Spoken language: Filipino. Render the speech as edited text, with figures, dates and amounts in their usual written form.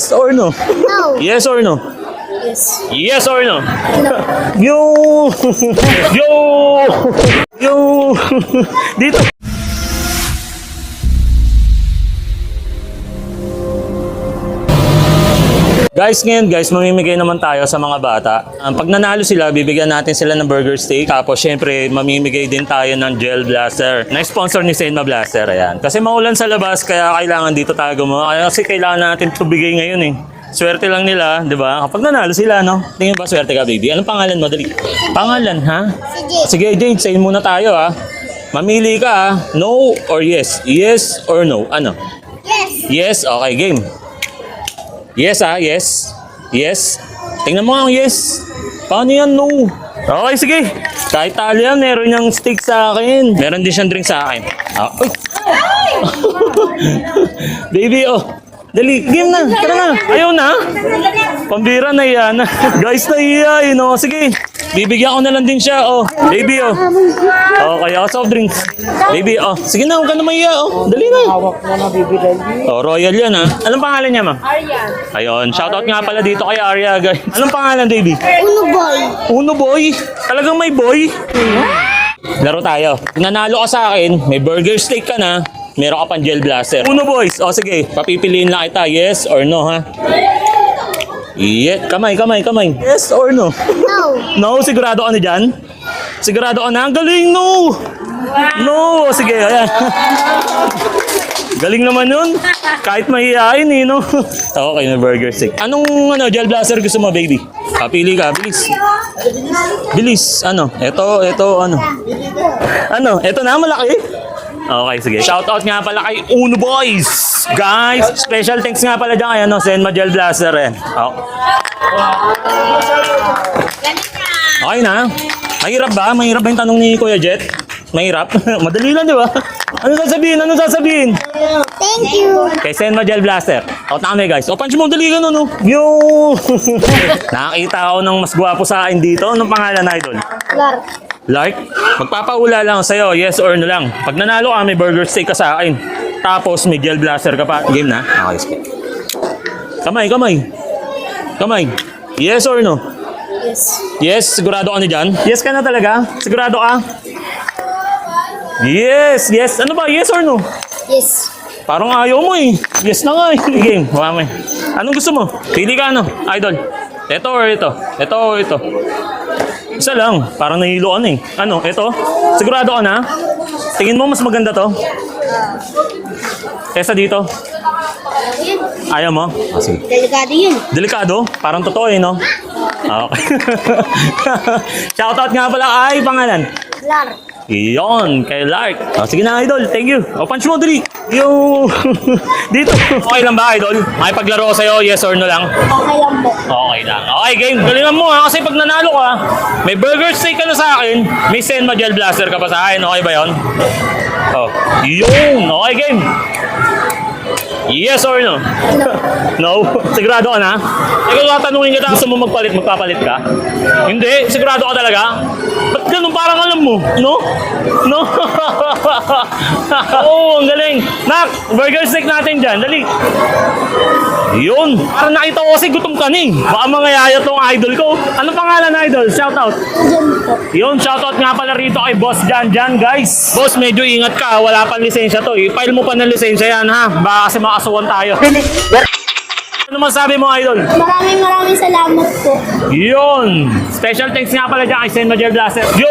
Yes or no? No. Yes or no? Yes. Yes or no? No. Yo! Yo! Yo! Dito. Guys, ngayon guys, mamimigay naman tayo sa mga bata. Pag nanalo sila, bibigyan natin sila ng burger steak. Tapos syempre, mamimigay din tayo ng gel blaster. Na-sponsor ni Senma Blaster, ayan. Kasi maulan sa labas, kaya kailangan dito tayo gumawa. Kasi kailangan natin ito bigay ngayon eh. Swerte lang nila, di ba? Kapag nanalo sila, no? Tingin ba swerte ka, baby? Anong pangalan mo? Dali. Pangalan, ha? Sige, Jane, sayin muna tayo, ha? Mamili ka, ha? No or yes? Yes or no? Ano? Yes. Yes? Okay, game. Yes, ha? Yes? Yes? Tingnan mo ang yes. Paano yan? No. Okay, sige. Kahit talo yan, meron niyang steak sa akin. Meron din siyang drink sa akin. Ah, uy. Baby, oh. Dali, game na. Tara na. Ayaw na. Pambira na yan. Guys, nahiya, no? Sige. Bibigyan ko na lang din siya, oh. Baby, oh. Okay, soft drinks. Baby, oh. Sige na, huwag ka na mahiya, oh. Dali na. Hawak mo na, baby daddy. Oh, Royal yan, ha? Anong pangalan niya, ma'am? Arya. Ayun, shoutout nga pala dito kay Arya, guys. Anong pangalan, baby? Uno boy. Uno boy? Talagang may boy? Laro tayo. Nanalo ka sa akin, may burger steak ka na, meron ka pang gel blaster. Uno boys, o sige, papipiliin lang kita, yes or no, ha? Yeah, kamay. Yes or no? No. No, sigurado ka na dyan? Sigurado ka na? Ang galing, no! No, sige, ayan. Galing naman yun. Kahit mahihain eh, no? Okay, may burger steak. Anong gel blaster gusto mo, baby? Papili ka, bilis. Bilis, ano? Ito, ano? Ano? Ito na, malaki? Okay, sige. Shoutout nga pala kay Uno Boys. Guys, special thanks nga pala dyan kay Senma Gel Blaster eh. Oh. Okay na. Mahirap ba? Mahirap ba yung tanong ni Kuya Jet? Mahirap? Madali lang, di ba? Ano sasabihin? Thank you. Kay Senma Gel Blaster. Out na kami, guys. O, punch mo, dali ka no. Yo! Nakakita ako ng mas gwapo sa akin dito. Anong pangalan na idol? Clark. Lark, magpapaula lang sa'yo, yes or no lang. Pag nanalo ka, may burger steak ka sa akin. Tapos may gel blaster ka pa. Game na? Okay, sige. Kamay. Yes or no? Yes. Yes, sigurado ka na dyan? Yes ka na talaga? Sigurado ka? Yes. Ano ba? Yes or no? Yes. Parang ayaw mo eh. Yes na nga eh. Game, mamay. Anong gusto mo? Pili ka ano, idol. Ito or ito? Ito or ito? Isa lang. Parang nahilo ka na eh. Ano? Ito? Sigurado ka na? Tingin mo mas maganda to? Kesa dito? Yun. Ayaw mo? Sige. Delikado yun. Delikado? Parang totoo eh, no? Okay. Shoutout nga pala ay pangalan. Clark. Iyon, kay Lark. Sige na, idol. Thank you. Punch mo, dali. Yo! Dito. Okay lang ba, idol? Makipaglaro ko sa'yo, yes or no lang? Okay lang po. Okay lang. Okay, game. Galingan mo ha. Kasi pag nanalo ka, may burger steak ka na sa akin, may Senma Gel Blaster ka pa sa akin. Okay ba yun? Oh. Yun. Okay, game. Yes or no? No? Sigurado ka na? Ikaw tatanungin kita, gusto mo magpapalit ka? Hindi? Sigurado ka talaga? Ba't ganun? Parang alam mo? No? Oo, ang galing. Nak, burger steak natin dyan. Dali. Yun. Parang nakita ko kasi gutom ka ni. Baka mangayaya tong idol ko. Anong pangalan na idol? Shoutout. Yun, shoutout nga pala rito kay Boss Jan, guys. Boss, medyo ingat ka. Wala pang lisensya to. I-file mo pa ng lisensya yan, ha? Baka kasi makasuhan tayo. Ano masabi mo, idol? Maraming salamat po. Yun! Special thanks nga pala dyan kay Senma Gel Blaster. Yo!